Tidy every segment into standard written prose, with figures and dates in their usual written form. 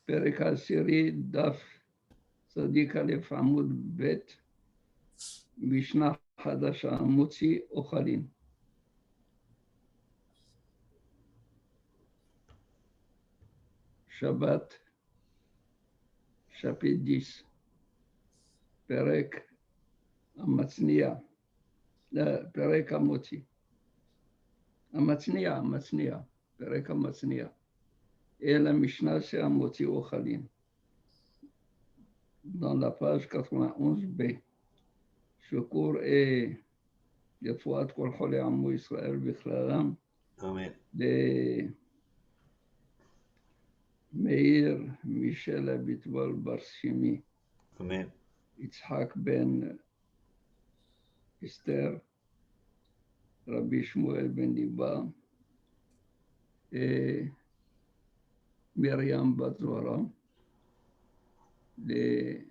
פרק העשירי, דף צדיק א' עמוד ב', משנה חדשה, מוציא אוכלים. שבת, שפיט 10, פרק המצניע, פרק המוציא. המצניע, פרק המצניע. Et la Mishnah, c'est un moti ochalim. Dans la page 91b, ce cours est de Fouad Kol Cholei Ammo Israël Bichlalam, de Meir Michel Abitbol Barshimi, Yitzhak ben Esther, Rabbi Shmuel ben Liba, et Myriam bat Zora, de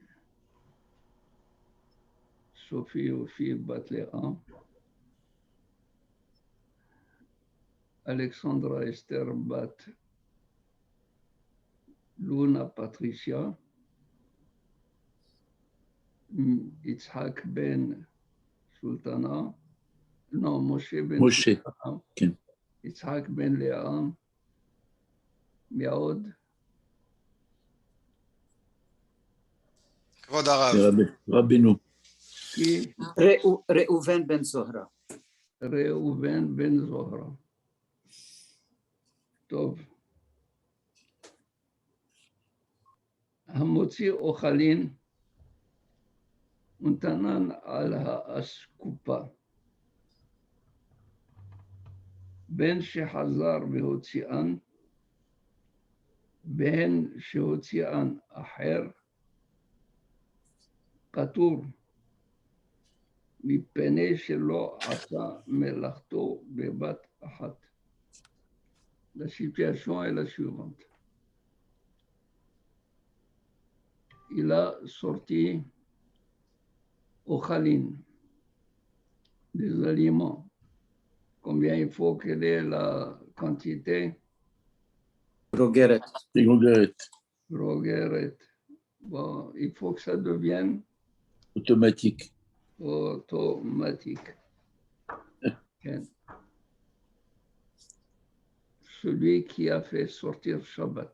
Sophie Ophir bat Léa, Alexandra Esther bat Luna Patricia, Yitzhak ben Sultana, non, Moshe ben Sultana, כן. Yitzhak ben Léa, מאוד. כבוד הרב. רבינו. כי ראובן בן זוהרה. ראובן בן זוהרה. טוב. המוציא אוכלין ונתנן על האסקופה. בין שחזר והוציאן, בין שהוציאן אחר, פטור, מפני שלא עשה מלאכתו בבת אחת. La situation est la suivante. Il a sorti au Khalin des aliments. Combien il faut quelle est la quantité? Grogeret. Grogeret. Bon, il faut que ça devienne automatique. Automatique. Celui qui a fait sortir Shabbat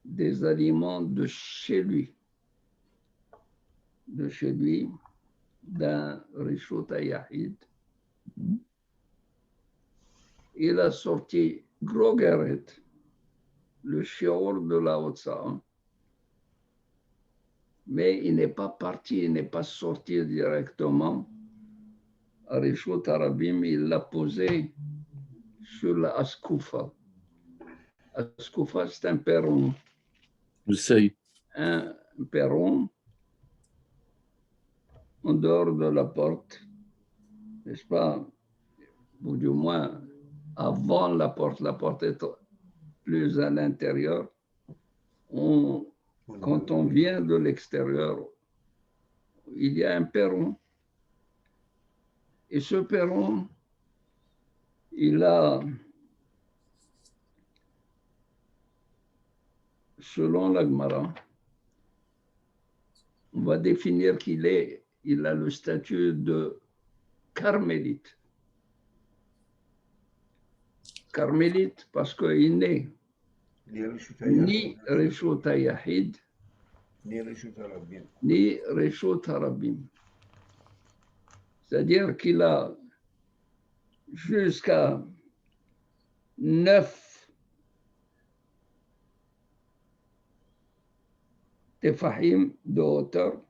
des aliments de chez lui, d'un Rishut HaYahid, il a sorti Grogeret, le shiur de la Hotza, mais il n'est pas parti, il n'est pas sorti directement à Rishut HaRabim, il l'a posé sur la Askoufa. Askoufa, c'est un perron. Le seuil. Un perron en dehors de la porte, n'est-ce pas? Ou du moins, avant la porte est plus à l'intérieur. Quand on vient de l'extérieur, il y a un perron. Et ce perron, il a, selon la Gemara, on va définir qu'il a le statut de carmélite. Carmélite parce qu'il n'est ni Rishut HaYahid, ni Rishut HaRabim. C'est-à-dire qu'il a jusqu'à 9 tefahim de hauteur.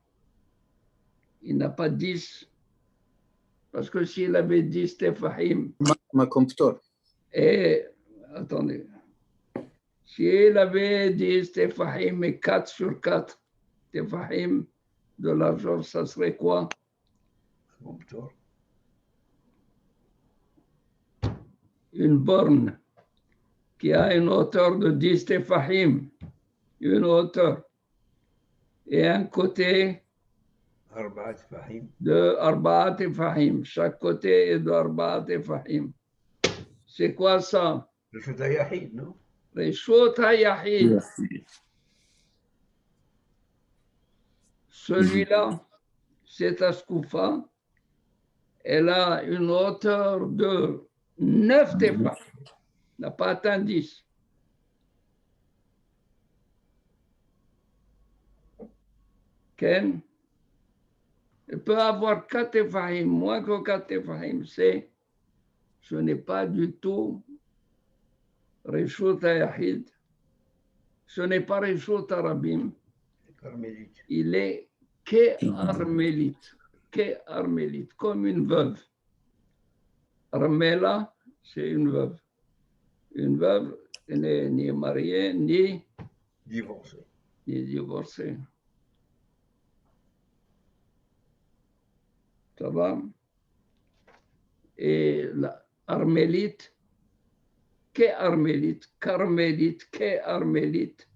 Il n'a pas 10. Parce que s'il avait 10 tefahim... Et, attendez, s'il avait 10 tefahim et 4 sur 4 tefahim de largeur, ça serait quoi? Une borne qui a une hauteur de 10 tefahim, une hauteur, et un côté de Arba'a tefahim. Chaque côté est de Arba'a tefahim. C'est quoi ça? Rishut HaYahid, non? Reshut HaYahid, celui-là, cette Askoufa, elle a une hauteur de 9 tefah, n'a pas atteint 10. Ken, elle peut avoir 4 tefahim, moins que 4 tefahim, ce n'est pas du tout Reshut HaYahid, ce n'est pas Reshut HaRabim, il est qu'armélite, comme une veuve. Armela, c'est une veuve. Une veuve, elle n'est ni mariée, ni divorcée. Ça va? Et l'armélite, qu'armélite, carmélite, qu'armélite,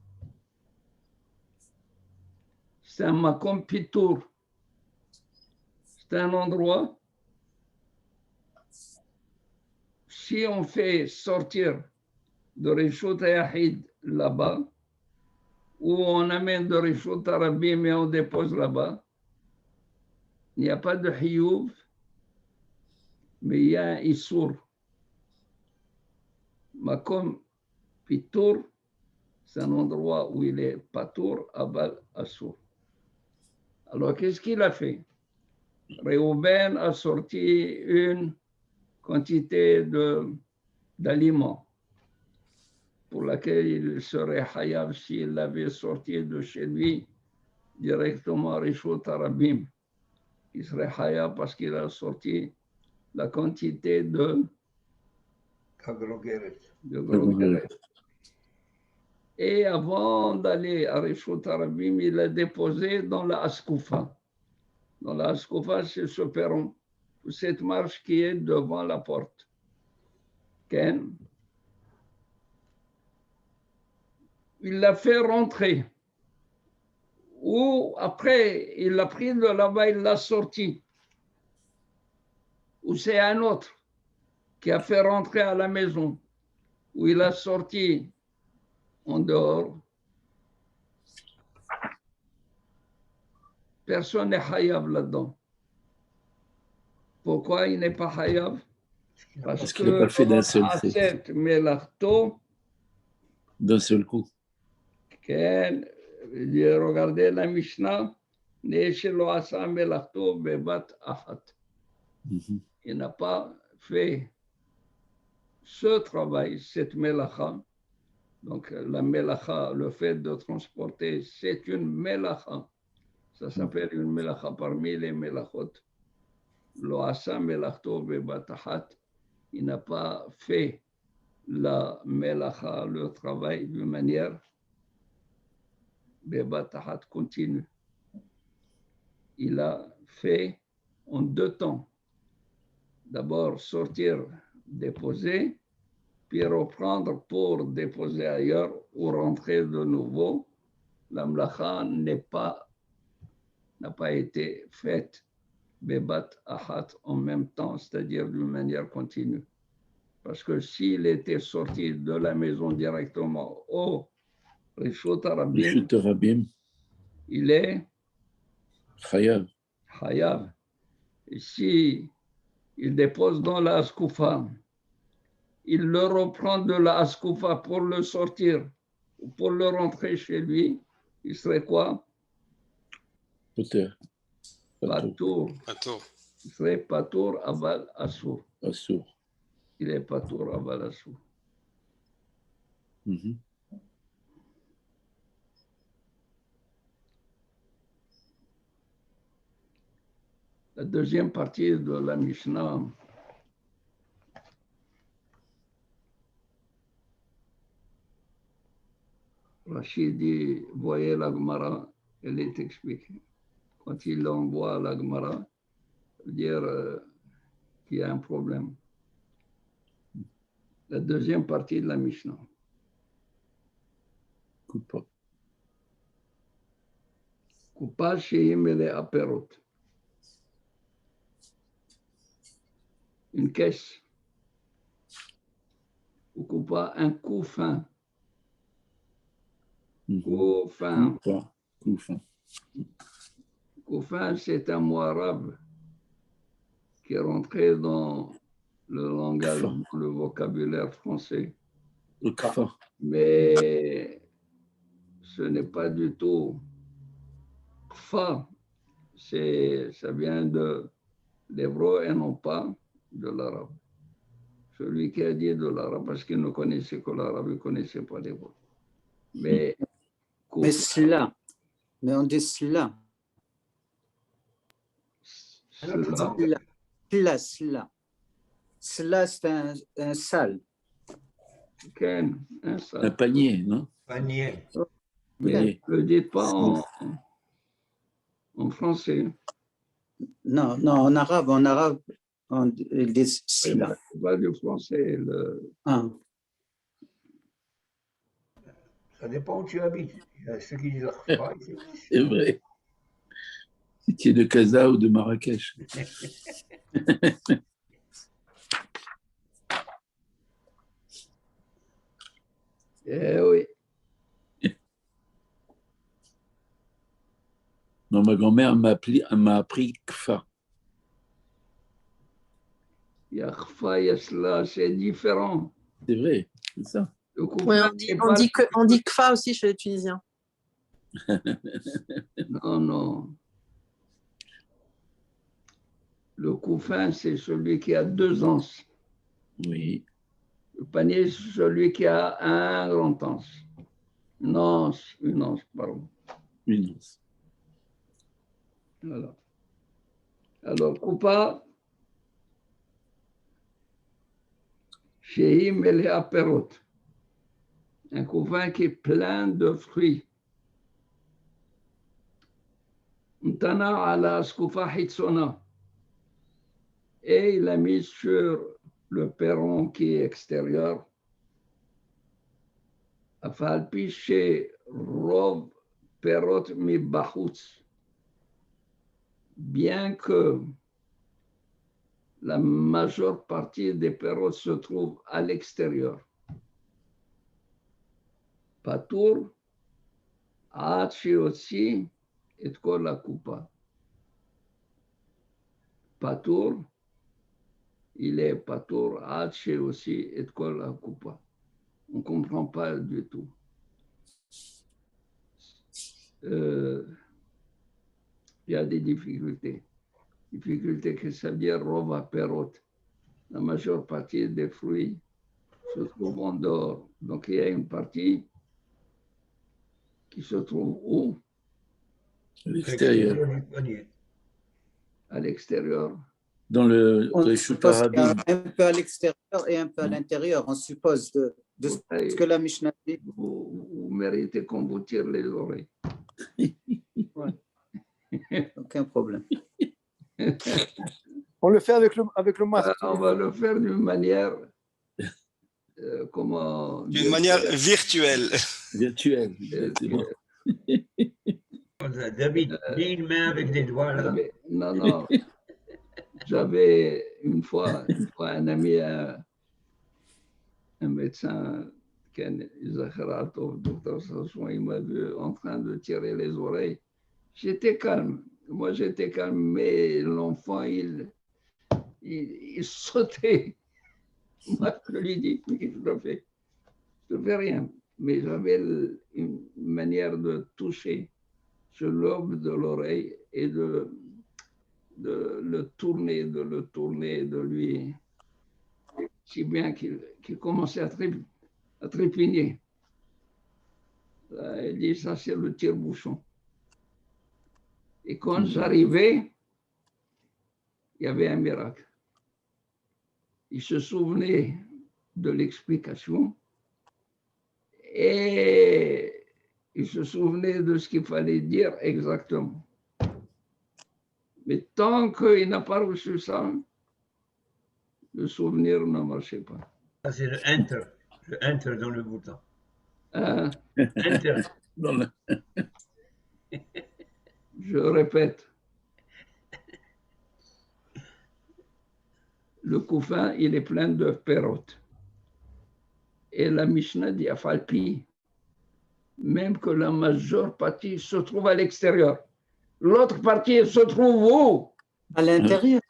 c'est un makom pitour. C'est un endroit, si on fait sortir de Reshut HaYahid là-bas, ou on amène de Reshut HaRabim et on dépose là-bas, il n'y a pas de hiyuv, mais il y a un issour. Makom pitour, c'est un endroit où il est patour, aval, assour. Alors, qu'est-ce qu'il a fait? Réhouven a sorti une quantité d'aliments pour laquelle il serait hayav s'il l'avait sorti de chez lui directement à Reshut HaRabim. Il serait hayav parce qu'il a sorti la quantité de grogeret. Et avant d'aller à Reshut HaRabim, il l'a déposé dans la Askoufa. Dans la Askoufa, c'est ce perron, cette marche qui est devant la porte. Ken, il l'a fait rentrer. Ou après, il l'a pris de là-bas, il l'a sorti. Ou c'est un autre qui a fait rentrer à la maison, où il a sorti en dehors. Personne n'est hayav là-dedans. Pourquoi il n'est pas hayav? Parce qu'il n'a pas le fait d'un seul coup. D'un seul coup. Regardez la Mishnah. Il n'a pas fait ce travail, cette melacha. Donc la melacha, le fait de transporter, c'est une melacha. Ça s'appelle une melacha parmi les melachot. Lo asa melachto bebat achat. Il n'a pas fait la melacha, le travail d'une manière bebat achat continue. Il a fait en 2 temps. D'abord sortir, déposer, puis reprendre pour déposer ailleurs ou rentrer de nouveau. La melacha n'a pas été faite bebat achat en même temps, c'est-à-dire d'une manière continue. Parce que s'il était sorti de la maison directement au Reshut HaRabim, il est Chayav. Et si il dépose dans la Askoufa, il le reprend de la Askoufa pour le sortir ou pour le rentrer chez lui, il serait quoi? Patour. Il serait patour aval assour. Il est patour aval assour. La deuxième partie de la Mishnah, Rachid dit, voyez la Gemara, elle est expliquée. Quand il envoie la Gemara, dire qu'il y a un problème. La deuxième partie de la Mishnah. Coupa sheim ele aperot. Une caisse. Ou coupa un couffin. Koufin. Koufin. Koufin, c'est un mot arabe qui est rentré dans le langage, dans le vocabulaire français. Koufin. Mais ce n'est pas du tout Kfa. Ça vient de l'hébreu et non pas de l'arabe. Celui qui a dit de l'arabe parce qu'il ne connaissait que l'arabe, il ne connaissait pas l'hébreu. Mais cela, mais on dit cela. Cela, c'est un sale. Un panier, non? Panier. Mais ne le dites pas en français. Non, en arabe, ils disent cela. Pas du français. Ça dépend où tu habites. Il y a ceux qui disent Arfa. C'est vrai. Si tu es de Casa ou de Marrakech. Eh oui. Non, ma grand-mère m'a appris Kfa. Il y a Kfa, il y a cela, c'est différent. C'est vrai, c'est ça. Oui, on dit Kfa aussi chez les Tunisiens. Non. Le Koufin, c'est celui qui a 2 anses. Oui. Le panier, c'est celui qui a un grand anse. Une anse, pardon. Une anse. Voilà. Alors, Koupa, Shehi Melea Perot. Un Koufin qui est plein de fruits. Mtana ala Skoufa Hitsona. Et il a mis sur le perron qui est extérieur. Afalpi chez Rov Perot mi Bahutz. Bien que la majeure partie des perrots se trouve à l'extérieur. Patour, Achi aussi, et Kol la Koupa. Patour, il est Patour, Achi aussi, et Kol la Koupa. On ne comprend pas du tout. Il y a des difficultés. Difficulté que ça veut dire Rova Perot. La majeure partie des fruits se trouve en dehors. Donc il y a une partie qui se trouve où? À l'extérieur. À l'extérieur. Dans le On suppose qu'il y a Arabie. un peu à l'extérieur et un peu à l'intérieur. On suppose de ce que la Mishnah dit. Vous méritez qu'on vous tire les oreilles. Ouais. Aucun problème. On le fait avec le masque. On va le faire d'une manière d'une manière virtuelle. Virtuelle, exactement. David, mets une main avec des doigts là. Non. J'avais une fois un ami, un médecin, docteur Sasson, il m'a vu en train de tirer les oreilles. J'étais calme. Moi, j'étais calme, mais l'enfant, il sautait. Moi, je lui dis, qu'est-ce que je fais? Je ne fais rien. Mais j'avais une manière de toucher ce lobe de l'oreille et de le tourner, de lui, si bien qu'il commençait à trépigner. Il dit, ça c'est le tire-bouchon. Et quand j'arrivais, il y avait un miracle. Il se souvenait de l'explication et il se souvenait de ce qu'il fallait dire exactement. Mais tant qu'il n'a pas reçu ça, le souvenir ne marchait pas. Ça, c'est le enter dans le bouton. Enter. Je répète. Le Koufin, il est plein de perrottes. Et la Mishnah dit Afalpi, même que la majeure partie se trouve à l'extérieur. L'autre partie se trouve où? À l'intérieur.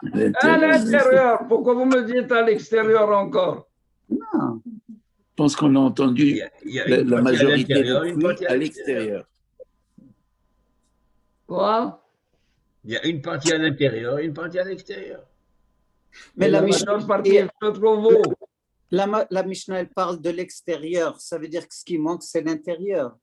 À l'intérieur. Pourquoi vous me dites à l'extérieur encore? Non. Je pense qu'on a entendu Il y a la une partie à majorité l'intérieur, des une fruits partie à l'extérieur. Quoi? Il y a une partie à l'intérieur, une partie à l'extérieur. Mais Et la la Mishnah, majeure partie se trouve où? la Mishnah, elle parle de l'extérieur. Ça veut dire que ce qui manque, c'est l'intérieur.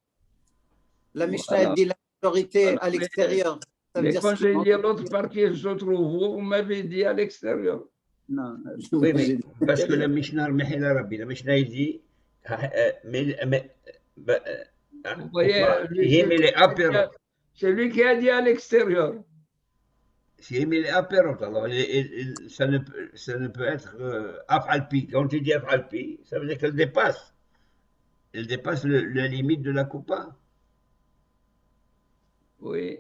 La Mishnah, Voilà. elle dit la majorité Voilà. à l'extérieur. Ça veut Mais dire quand ce qui j'ai manque. dit l'autre partie se trouve où, vous m'avez dit à l'extérieur. Non, Oui, j'ai mais dit parce que la l'intérieur. Mishnah, la Mishnah, il dit, Vous voyez, c'est lui qui a dit à l'extérieur. alors ça ne peut être afalpi. Quand tu dis afalpi, ça veut dire qu'elle dépasse. Elle dépasse la limite de la coupa. Oui.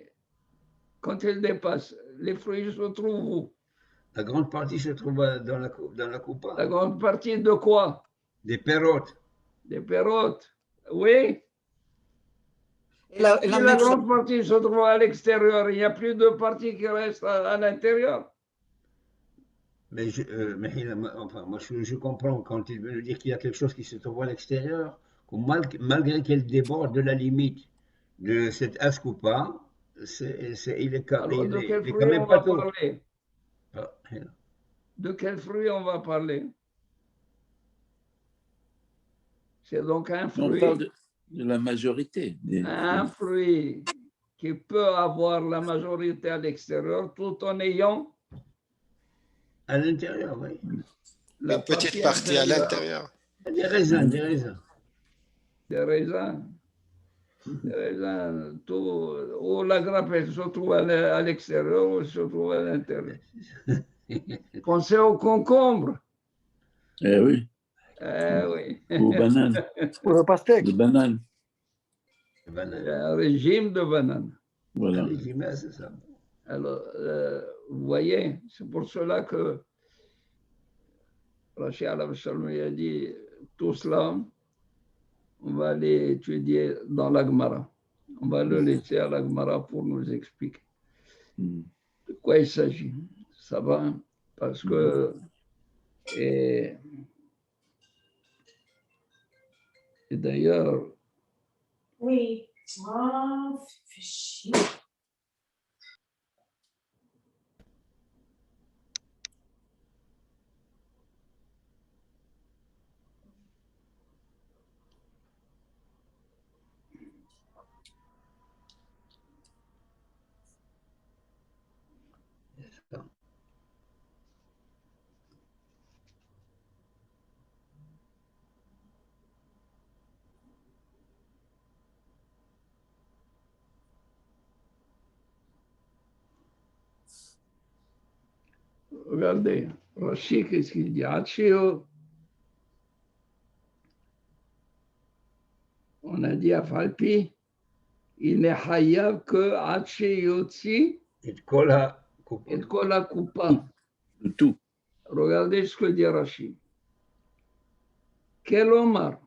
Quand il dépasse, les fruits se trouvent où? La grande partie se trouve dans la coupa. La grande partie de quoi? Des pérotes. Des pérotes. Oui. Et la Si la même chose, grande partie se trouve à l'extérieur, il n'y a plus de partie qui reste à l'intérieur. Mais moi, je comprends quand il veut nous dire qu'il y a quelque chose qui se trouve à l'extérieur, que malgré qu'elle déborde de la limite de cette ascoupa, il est Alors, de quel quand fruit même on pas va tôt. parler? De quel fruit on va parler? C'est donc un On fruit. parle de la majorité. Un fruit qui peut avoir la majorité à l'extérieur tout en ayant À l'intérieur, oui. la Une petite partie à intérieure. l'intérieur. Des raisins, des raisins. Des raisins. Des raisins, tout, ou la grappe elle se trouve à l'extérieur ou elle se trouve à l'intérieur. Pensez au concombre. Eh oui, Oui. aux bananes. Pour le pastèque. Les bananes, Les bananes. Un régime de bananes. voilà. Les guillemets, c'est ça. Alors, vous voyez, c'est pour cela que Rachid al-Shalom a dit tout cela, on va aller étudier dans la Gemara. On va le laisser à la Gemara pour nous expliquer de quoi il s'agit. Ça va? Parce que et d'ailleurs, Oui. Oh, fais chier. regardez, Rachid, qu'est-ce qu'il dit? Hachio, on a dit à Falpi, il n'est hayav que Hachiyotsi Et de cola, et de Kola Kupa. Le tout. Regardez ce que dit Rachid. Quel Omar,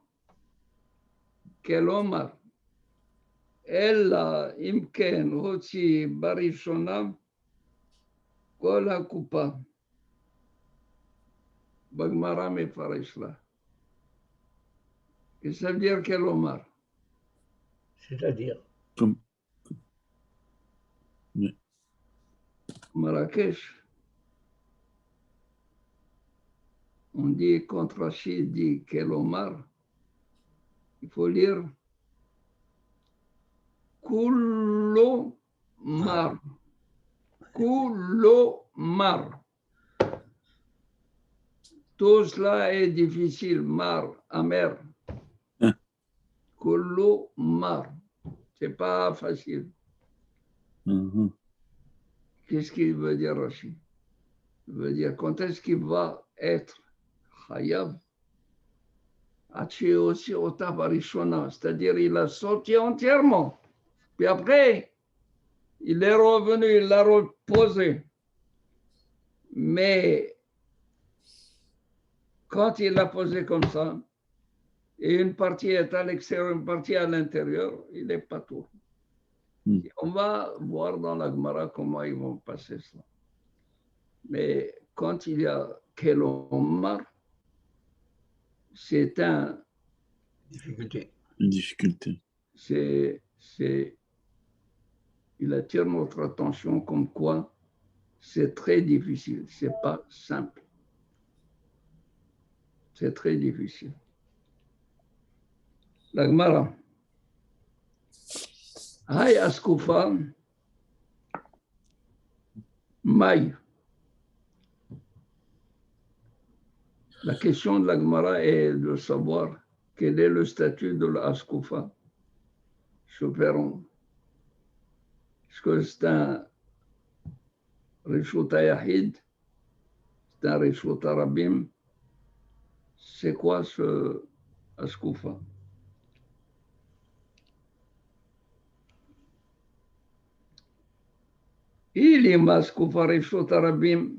Ella imken hotzi barishona Kola Kupa. Bagmara mefarishla. Qu'est-ce que ça veut dire quel Omar? c'est-à-dire, Comme... Marrakech. On dit, quand Rachid dit quel Omar, il faut lire Kullo Mar. Kullo Mar. Tout cela est difficile, mar, amer. Kullo Mar. C'est pas facile. Qu'est-ce qu'il veut dire, Rachid? Il veut dire quand est-ce qu'il va être Chayav? Aussi au Tabarishona, c'est-à-dire il a sauté entièrement. Puis après, il est revenu, il l'a reposé. Mais quand il l'a posé comme ça, et une partie est à l'extérieur, une partie à l'intérieur, il est patour. Et on va voir dans la Gemara comment ils vont passer ça. Mais quand il y a Kelomar, c'est Difficulté. Une difficulté. Il attire notre attention comme quoi c'est très difficile, c'est pas simple. C'est très difficile. La Gemara. Hay Askoufa, Maï. La question de la Gemara est de savoir quel est le statut de l'Askoufa. Chaufferon. Est-ce que c'est un Rishut Yahid? C'est un Rishut Rabim? C'est quoi ce Askoufa? Il est Askoufa Rishut Rabim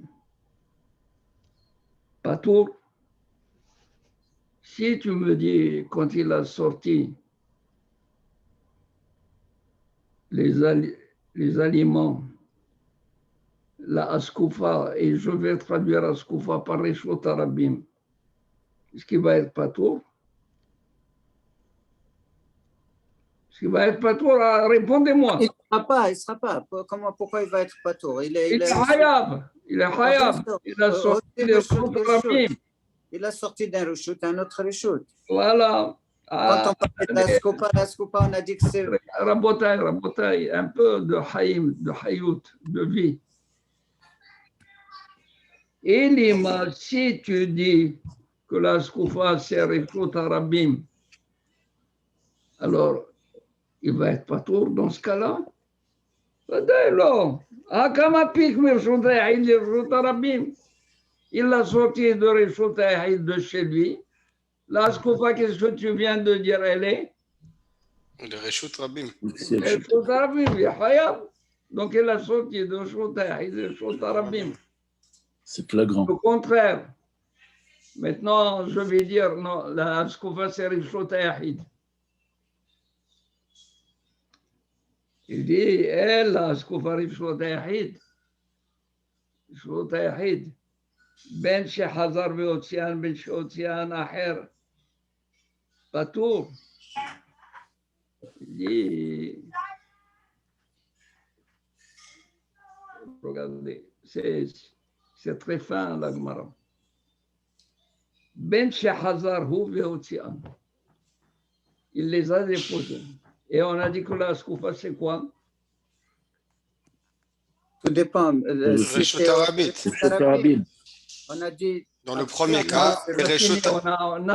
Patour. Si tu me dis, quand il a sorti les aliments, la Askoufa, et je vais traduire Askoufa par Rishut Rabim, est-ce qu'il va être patour? Est-ce qu'il va être patour? Répondez-moi. Il ne sera pas. Pourquoi il va être patour? Il est hayab. Il est hayab. Il a sorti les Rishut Rabim. Il a sorti d'un Rishut à un autre Rishut. Voilà. Quand on parle d'Askoufa, on a dit que c'est... Rabotai, un peu de haïm, de hayout, de vie. Et Lima, si tu dis que la Skoufa c'est Rishut Rabim, alors il va être patour dans ce cas-là. Il l'a sorti de Rishut Yahid de chez lui. La Skoufa, qu'est-ce que tu viens de dire, elle est? Le Reshut Rabim. Rishut Rabim, il est hayab. Donc il a sorti de Rishut Yahid de Rishut Rabim. C'est flagrant. Au contraire. Maintenant, je vais dire, non, la Skoufa, c'est Rishut Yahid. Il dit, elle, la Skoufa Rishut Yahid. Rishut Yahid. Ben Shehazar Veotzian, Ben Sheotzian Aher. Patour. Il dit, regardez, c'est très fin la Gemara. Ben Shehazar Hu Veotzian. Il les a déposés. Et on a dit que la Skoufa, c'est quoi? Tout dépend. Reshut Rabim. On a dit... Dans le premier cas, le Reshut Rabim.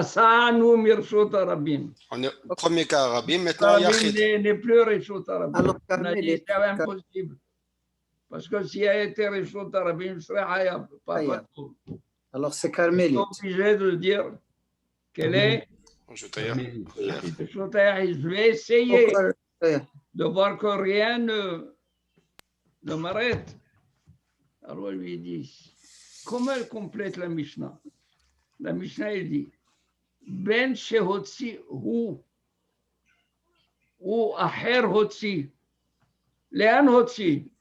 On est au premier cas Rabim, maintenant Yachid. n'est plus Reshut Rabim. Alors, On a dit c'est impossible. Parce que s'il a été Reshut Rabim, il serait hayab, pas patour. Alors, c'est Carmélite. On est obligé de dire quelle est Reshut Yahid. Reshut Yahid. Je vais essayer de voir que rien ne m'arrête. Alors, il lui dit, comment elle complète la Mishnah? La Mishnah, elle dit, Ben Shehotzi Hu, ou Aher Hotzi, Léan Hotzi,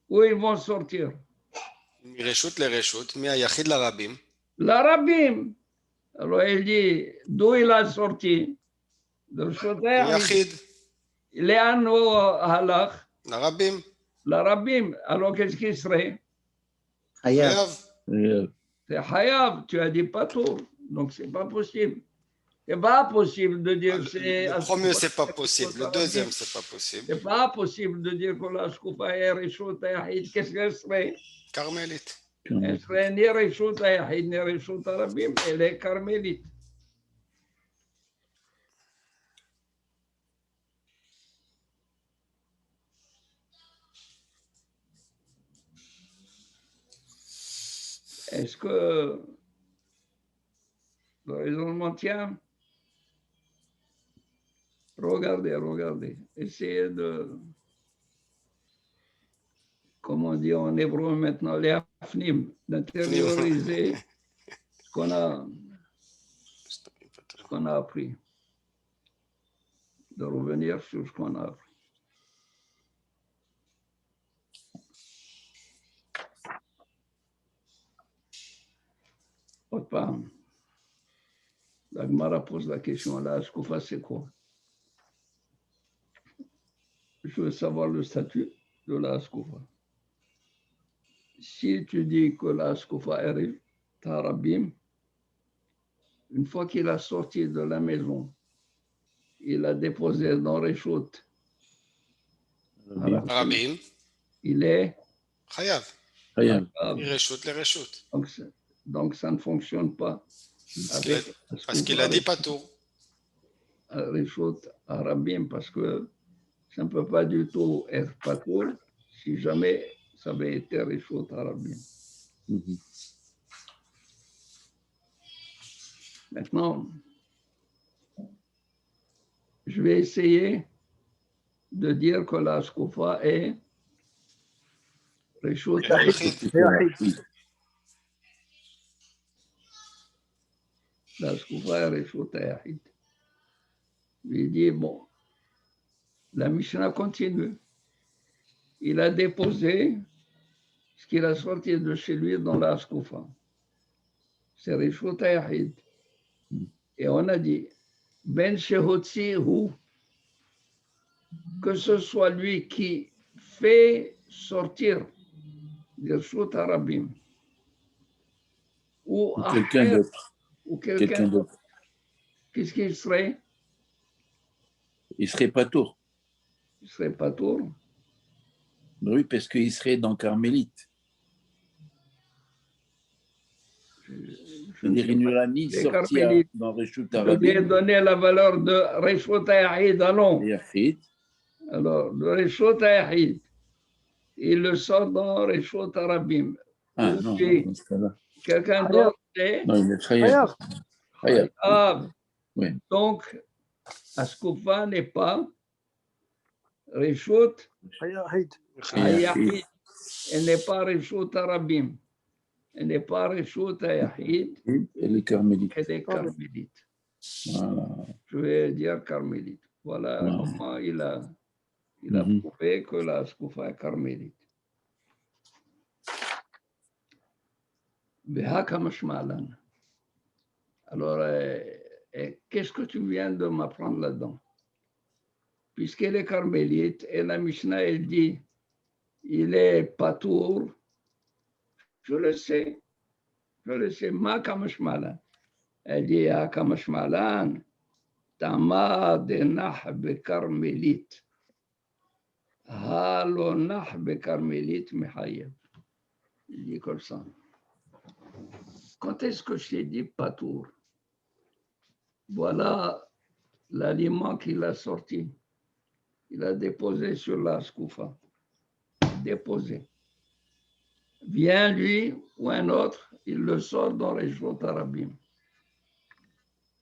où ils vont sortir? Reshut le Reshut, mi Yachid la Rabim. La Rabim. Alors, elle dit, d'où il a sorti? De Yachid. Léan ou Halach? La Rabim. La Rabim. Alors, qu'est-ce qui serait? Hayab. C'est Hayab, tu as dit patour, donc c'est pas possible. C'est pas possible de dire que c'est... Le premier, c'est pas possible. Le deuxième, c'est pas possible. C'est pas possible de dire que la Skoufa est Reshut Yahid. Qu'est-ce qu'elle serait? Carmélite. Elle serait ni Reshut Yahid, ni Reshut Rabim, elle est carmélite. Est-ce que le raisonnement tient? Regardez. Essayez de, comme on dit en hébreu maintenant, les afnim, d'intérioriser ce qu'on a. qu'on a appris, de revenir sur ce qu'on a appris. Autre part, la Gemara pose la question, la Askoufa, c'est quoi? Je veux savoir le statut de la Askoufa. Si tu dis que la Askoufa arrive, Tarabim, une fois qu'il a sorti de la maison, il a déposé dans Réchout, הרבים, il est חייב. חייב. מרשות לרשות. donc ça ne fonctionne pas avec parce qu'il a dit patour. Réchout Arabim, parce que ça ne peut pas du tout être patour si jamais ça avait été Réchout Arabim. Maintenant, je vais essayer de dire que la Skoufa est Réchout Yahid. La Skoufa est Réchout Yahid. Il dit, bon, la Mishnah continue. Il a déposé ce qu'il a sorti de chez lui dans la Skoufa. C'est Réchout Yahid. Et on a dit, Ben Shehotzi Hu, que ce soit lui qui fait sortir Réchout Arabim, ou quelqu'un d'autre. Ou quelqu'un d'autre. Qu'est-ce qu'il serait? Il serait pas tour. Il serait pas tour. Oui, parce qu'il serait dans Carmélite. C'est-à-dire, il ne l'a ni sorti dans Réchout Arabim. Je lui ai donné la valeur de Réchout Yahid, allons. Yahid. Alors, de Réchout Yahid, il le sort dans Réchout Arabim. Ah non, dans ce cas-là. Quelqu'un d'autre est? Non, il est Khayab. Khayab. Oui. Donc, Askoufa n'est pas Réchout Yahid. Elle n'est pas Réchout Arabim. Elle n'est pas Réchout Yahid. Elle est Carmélite. Elle est Carmélite. Voilà. Je vais dire Carmélite. Voilà comment il a prouvé que la Askoufa est Carmélite. Alors, qu'est-ce que tu viens de m'apprendre là-dedans? Puisqu'elle est carmélite, et la Mishnah, elle dit, il est patour, je le sais, ma kamashmalan. Elle dit, ah kamashmalan, tama de nahbe carmélite. Halo nahbe carmélite mehayeb. Il dit comme ça. Quand est-ce que je t'ai dit patour? Voilà l'aliment qu'il a sorti. Il a déposé sur la Skoufa. Déposé. Vient lui ou un autre, il le sort dans les Réchout Arabim.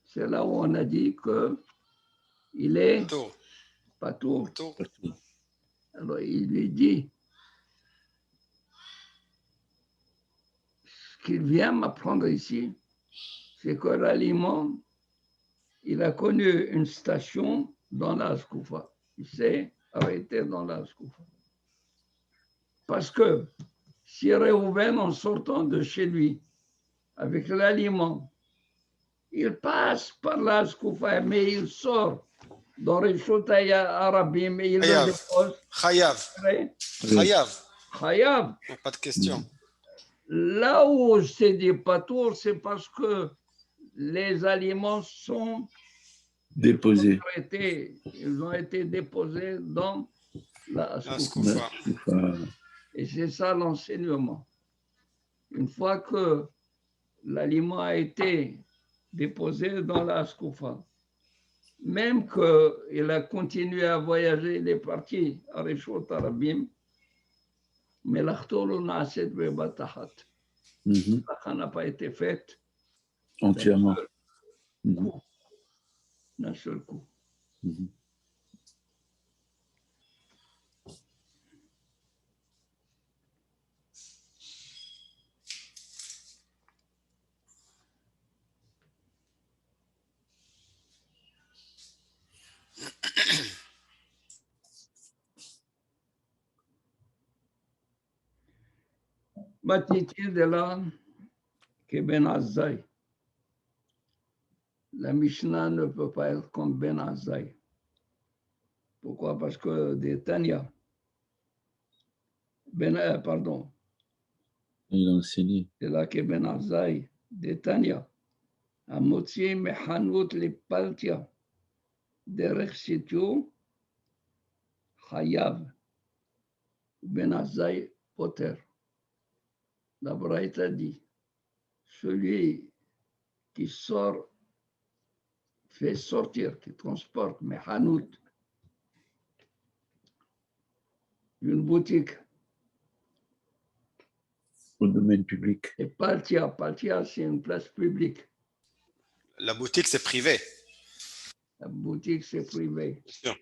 C'est là où on a dit qu'il est patour. Alors il lui dit, ce qu'il vient m'apprendre ici, c'est que l'aliment, il a connu une station dans la Skoufa. Il s'est arrêté dans la Skoufa. Parce que si Réhouven, en sortant de chez lui, avec l'aliment, il passe par la Skoufa, mais il sort dans Réchout Arabim et il le dépose. Chayav. Chayav. Pas de question. Là où c'est des patours, c'est parce que les aliments sont déposés. Ils ont été déposés dans la Skoufa. Et c'est ça l'enseignement. Une fois que l'aliment a été déposé dans la Skoufa, même qu'il a continué à voyager, il est parti à Réchout Arabim, mais l'Achtolo Naaset Bebatahat. Ça n'a pas été fait entièrement. D'un seul coup. Batiti de là, que Ben Azaï. La Mishnah ne peut pas être comme Ben Azaï. Pourquoi? Parce que des Tanya. Pardon. Il a enseigné. C'est là que Ben Azaï, des Tanya. Amotzi mechanout li paltia. Derech sitio, chayav. Ben Azaï, poter. La Braïta dit, celui qui sort, fait sortir, qui transporte, mechanout, une boutique. Au domaine public. Et Paltia, c'est une place publique. La boutique, c'est privé. La boutique, c'est privé. Bien sûr.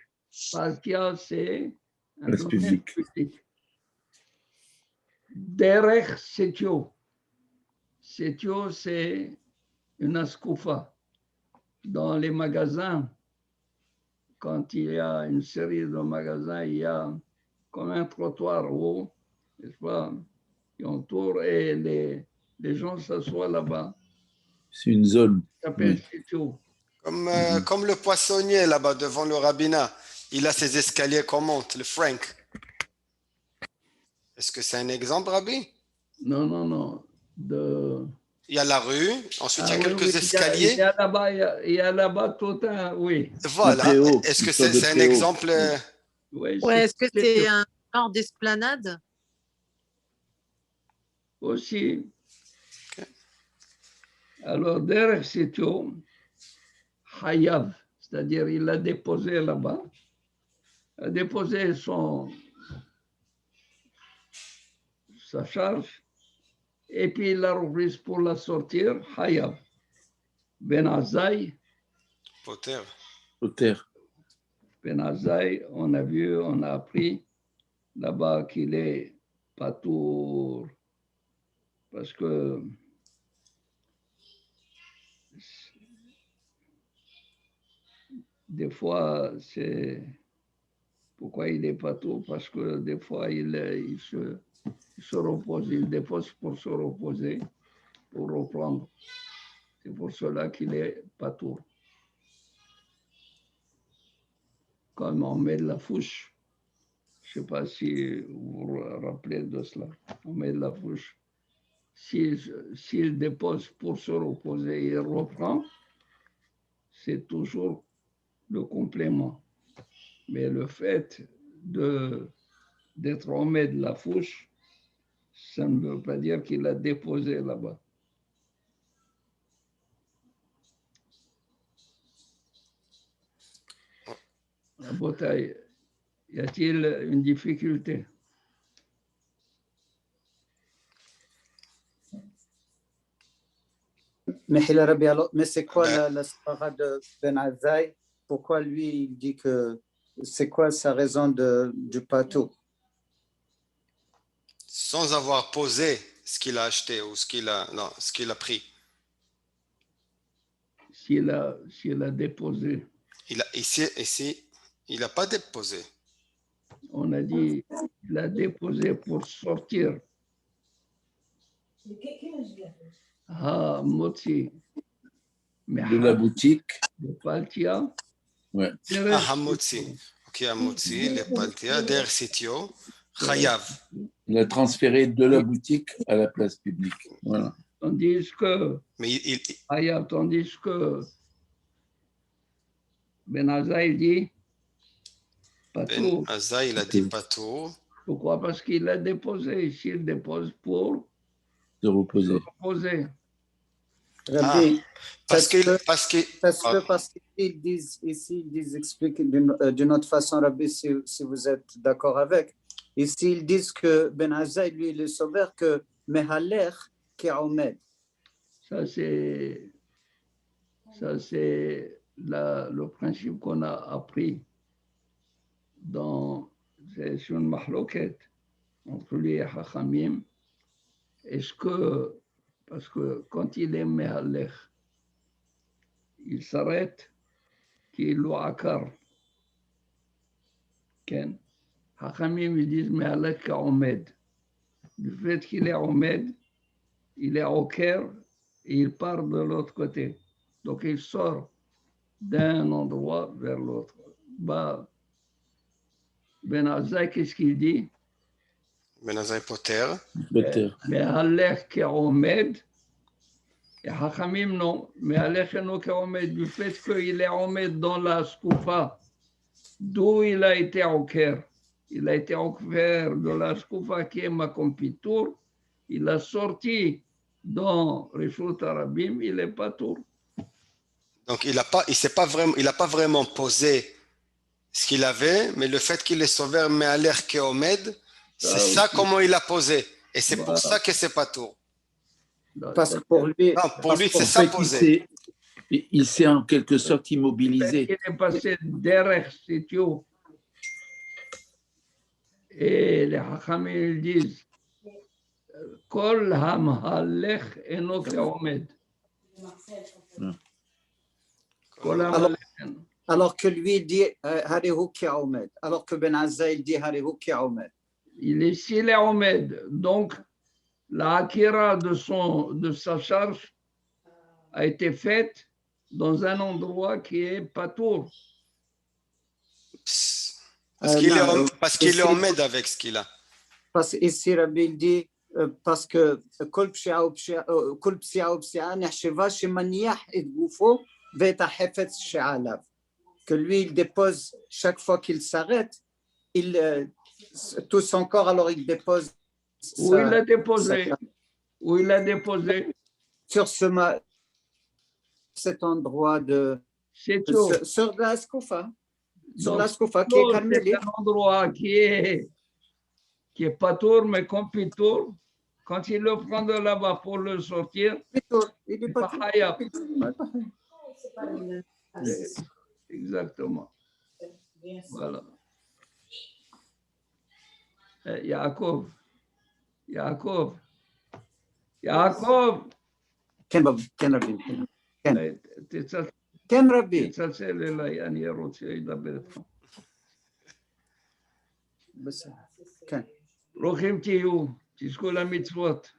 Paltia, c'est un Place domaine publique. public. Derech Setio. Setio, c'est une askoufa. Dans les magasins, quand il y a une série de magasins, il y a comme un trottoir haut, n'est-ce pas, qui entoure et les gens s'assoient là-bas. C'est une zone. Ça s'appelle Oui. Setio. Comme le poissonnier là-bas devant le rabbinat. Il a ses escaliers qu'on monte, le Frank. Est-ce que c'est un exemple, Rabbi? Non. Il y a la rue, ensuite il y a oui, quelques oui, escaliers. il y a là-bas tout un, oui. Voilà. très haut, Est-ce que une sorte de c'est un très haut. exemple? Oui, Ouais, est-ce que c'est Setio un genre d'esplanade? aussi. Alors, derrière Setio, Hayav, c'est-à-dire il l'a déposé là-bas, a déposé sa charge, et puis il l'a reprise pour la sortir, Hayav. Ben Azaï, Poter. Poter. Ben Azaï, on a appris là-bas qu'il est patour, parce que des fois, c'est pourquoi il est patour, parce que des fois, il se repose, il dépose pour se reposer, pour reprendre. C'est pour cela qu'il est patour. Comme on met de la fouche, je ne sais pas si vous vous rappelez de cela, on met de la fouche. S'il dépose pour se reposer et il reprend, c'est toujours le complément. Mais le fait d'être en de la fouche, ça ne veut pas dire qu'il a déposé là-bas. La bataille, y a-t-il une difficulté? Mais c'est quoi la svara de Ben Azaï? Pourquoi lui, il dit que c'est quoi sa raison du patou? Sans avoir posé ce qu'il a acheté ou ce qu'il a pris. S'il a déposé. Ici, il n'a pas déposé. On a dit qu'il a déposé pour sortir. Ah, Motsi. De la boutique. De Paltia. Ouais. Hamotzi. Ok, Hamotzi, les Paltia, Der Sitio, Chayav. Il a transféré de la boutique à la place publique. Voilà. Tandis que Ben Azaï dit Ben Azaï, il a dit Patou. Pourquoi? Parce qu'il l'a déposé. S'il dépose pour se reposer. Rabbi, parce qu'ils disent ici, ils expliquent d'une autre façon, Rabbi, si vous êtes d'accord avec. Ici, ils disent que Ben Azaï, lui, il est sauveur que Mehaler qui Omed. Ça, c'est le principe qu'on a appris c'est une mahloket entre lui et Hachamim. Est-ce que, parce que quand il est Mehalech, il s'arrête, qu'il lo akar. Hachamim, ils disent Mehalech ka omed. du fait qu'il est Omed, il est au Caire et il part de l'autre côté. Donc il sort d'un endroit vers l'autre. Ben Azai, qu'est-ce qu'il dit? Ben Azai Poter. Poter. Mais Halech Keomed, et Hachamim non, mais Halech Eno Keomed, du fait qu'il est Omed dans la Skoufa, d'où il a été au Caire. Il a été au Caire de la Skoufa qui est Makom Pitour, il a sorti dans Rishut Arabim, il est Patour. Donc il n'a pas vraiment posé ce qu'il avait, mais le fait qu'il est sauvé Me'aler Keomed, c'est ça comment il a posé. Et c'est pour ça que c'est pas tout. Parce que pour lui, Non, pour lui, c'est ça posé. Il s'est en quelque sorte immobilisé. Il est passé derrière Sitio. Et les Hachamim ils disent Kol Hamhalech Eno Keomed. Alors que lui dit Harihu Keomed, alors que Ben Azai il dit Harihu Keomed. Il est s'il est Omed, donc la akira de sa charge a été faite dans un endroit qui est Patour. Parce qu'il est Omed avec ce qu'il a. Parce qu'ici, Rabbi il dit parce que Kol Pshia Pshia Nehsheva Shemaniach et Goufo Veta Hefetz She'alav. Que lui, il dépose, chaque fois qu'il s'arrête, tout son corps, alors il dépose. Où il l'a déposé? Où il l'a déposé? Sur cet endroit sur la Skoufa. Sur la Skoufa, qui est carmélite. C'est un endroit qui est Patour, mais comme Pitour, quand il le prend de là-bas pour le sortir, il est pas Hayab. Exactement. Voilà. Yaakov. Ken Rabbi. תצלצל אליי, אני רוצה לדבר איתך. בסדר. כן. ברוכים תהיו, תזכו למצוות.